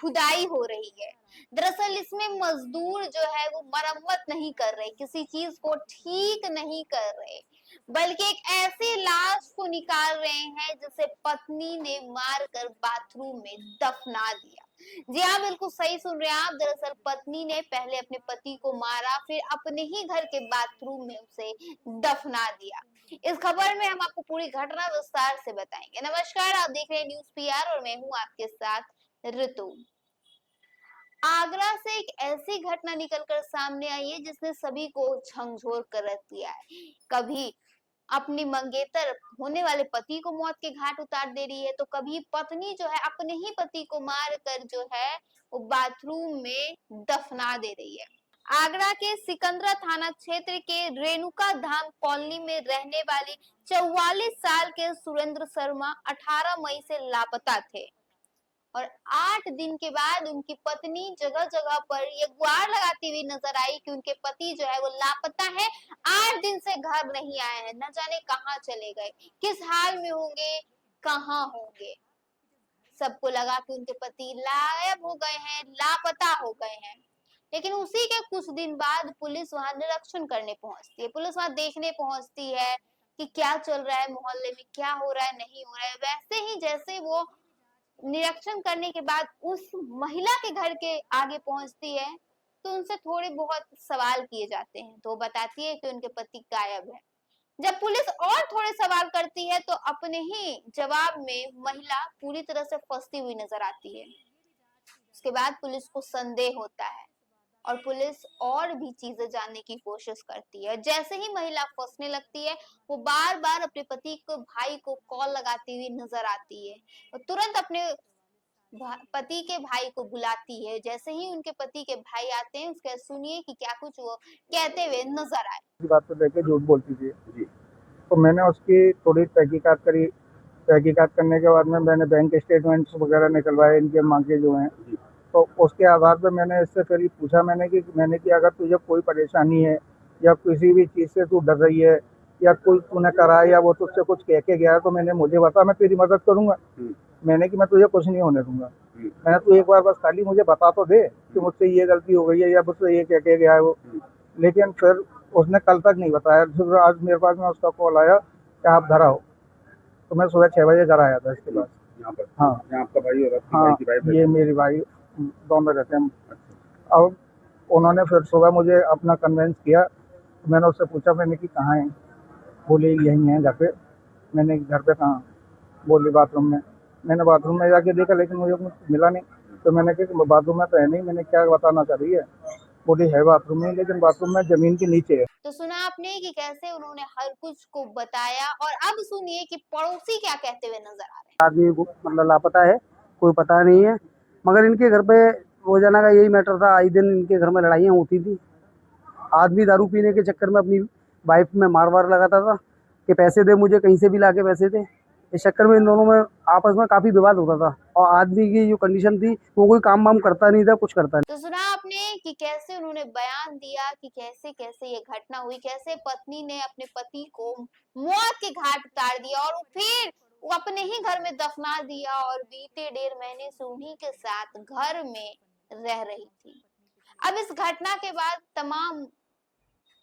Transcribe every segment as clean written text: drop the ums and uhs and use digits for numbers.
खुदाई हो रही है। दरअसल इसमें मजदूर जो है वो मरम्मत नहीं कर रहे, किसी चीज को ठीक नहीं कर रहे, बल्कि एक ऐसी लाश को निकाल रहे हैं जिसे पत्नी ने मारकर बाथरूम में दफना दिया। जी हाँ, बिल्कुल सही सुन रहे हैं आप। दरअसल पत्नी ने पहले अपने पति को मारा, फिर अपने ही घर के बाथरूम में उसे दफना दिया। इस खबर में हम आपको पूरी घटना विस्तार से बताएंगे। नमस्कार, आप देख रहे हैं न्यूज़ पीआर और मैं हूँ आपके साथ ऋतु। आगरा से एक ऐसी घटना निकलकर सामने आई है जिसने सभी को झकझोर कर रख दिया है। कभी अपनी मंगेतर होने वाले पति को मौत के घाट उतार दे रही है, तो कभी पत्नी जो है अपने ही पति को मार कर जो है वो बाथरूम में दफना दे रही है। आगरा के सिकंदरा थाना क्षेत्र के रेणुका धाम कॉलोनी में रहने वाले 44 साल के सुरेंद्र शर्मा 18 मई से लापता थे और 8 दिन के बाद उनकी पत्नी जगह जगह पर ये गुहार लगाती हुई नजर आई कि उनके पति जो है वो लापता है, 8 दिन से घर नहीं आए हैं, न जाने कहाँ चले गए, किस हाल में होंगे, कहाँ होंगे। सबको लगा कि उनके पति गायब हो गए हैं, लापता हो गए हैं। लेकिन उसी के कुछ दिन बाद पुलिस वहां निरीक्षण करने पहुंचती है, पुलिस वहां देखने पहुंचती है कि क्या चल रहा है मोहल्ले में, क्या हो रहा है, नहीं हो रहा है। वैसे ही जैसे वो निरीक्षण करने के बाद उस महिला के घर के आगे पहुंचती है, तो उनसे थोड़े बहुत सवाल किए जाते हैं, तो वो बताती है कि उनके पति गायब है। जब पुलिस और थोड़े सवाल करती है तो अपने ही जवाब में महिला पूरी तरह से फंसती हुई नजर आती है। उसके बाद पुलिस को संदेह होता है और पुलिस और भी चीजें जानने की कोशिश करती है। जैसे ही महिला फंसने लगती है, वो बार बार अपने पति को भाई को कॉल लगाती हुई नजर आती है और तुरंत अपने पति के भाई को बुलाती है। जैसे ही उनके पति के भाई आते हैं, उसके सुनिए कि क्या कुछ वो कहते हुए नजर आए। बात को लेके झूठ बोलती थी जी। तो मैंने उसकी थोड़ी तहकीकात करी। तहकीकात करने के बाद में मैंने बैंक स्टेटमेंट्स वगैरह निकलवाए, इनके मांगे जो हैं। तो उसके आधार पर मैंने इससे फिर पूछा मैंने कि अगर तुझे कोई परेशानी है या किसी भी चीज़ से तू डर रही है या कोई तूने करा है या वो तुझसे कुछ कह के गया है तो मैंने मुझे बता, मैं तेरी मदद करूंगा। मैंने कि मैं तुझे कुछ नहीं होने दूंगा। मैंने तू एक बार बस खाली मुझे बता तो दे कि मुझसे ये गलती हो गई है या मुझसे ये कह के गया है वो। लेकिन फिर उसने कल तक नहीं बताया। फिर आज मेरे पास में उसका कॉल आया कि आप घर आओ, तो मैं सुबह 6 बजे घर आया था इसके बाद। यहाँ पर हाँ, यहाँ आपका भाई और आपकी हाँ, भाई की वाइफ ये मेरी भाई दोनों रहते हैं। अब उन्होंने फिर सुबह मुझे अपना कन्वेंस किया। मैंने उससे पूछा, मैंने कि कहाँ है? बोले यहीं है घर पे। मैंने घर पे कहाँ? बोली बाथरूम में। मैंने बाथरूम में जाके देखा लेकिन मुझे कुछ मिला नहीं। तो मैंने कहा कि बाथरूम में तो है नहीं। मैंने क्या बताना चाह रही है? बोली है बाथरूम में, लेकिन बाथरूम में जमीन के नीचे है। तो सुना आपने कि कैसे उन्होंने हर कुछ को बताया और अब सुनिए कि पड़ोसी क्या कहते हुए नजर आ रहे हैं। आदमी मतलब लापता है, कोई पता नहीं है। मगर इनके घर पे रोजाना का यही मैटर था, आए दिन इनके घर में लड़ाइयाँ होती थी। आदमी दारू पीने के चक्कर में अपनी वाइफ में मार वार लगाता था कि पैसे दे मुझे, कहीं से भी लाके पैसे दे। इस चक्कर में इन दोनों में आपस में काफी विवाद होता था और आदमी की जो कंडीशन थी वो कोई काम वाम करता नहीं था, कुछ करता नहीं। तो सुना आपने कि कैसे उन्होंने बयान दिया कि कैसे कैसे ये घटना हुई, कैसे पत्नी ने अपने पति को मौत के घाट उतार दिया और फिर वो अपने ही घर में दफना दिया और बीते 1.5 महीने से उन्हीं के साथ घर में रह रही थी। अब इस घटना के बाद तमाम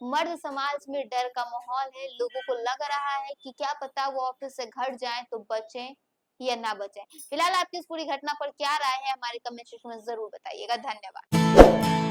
मर्द समाज में डर का माहौल है। लोगों को लग रहा है कि क्या पता वो ऑफिस से घर जाएं तो बचें या ना बचें। फिलहाल आपकी इस पूरी घटना पर क्या राय है, हमारे कमेंट सेक्शन में जरूर बताइएगा। धन्यवाद।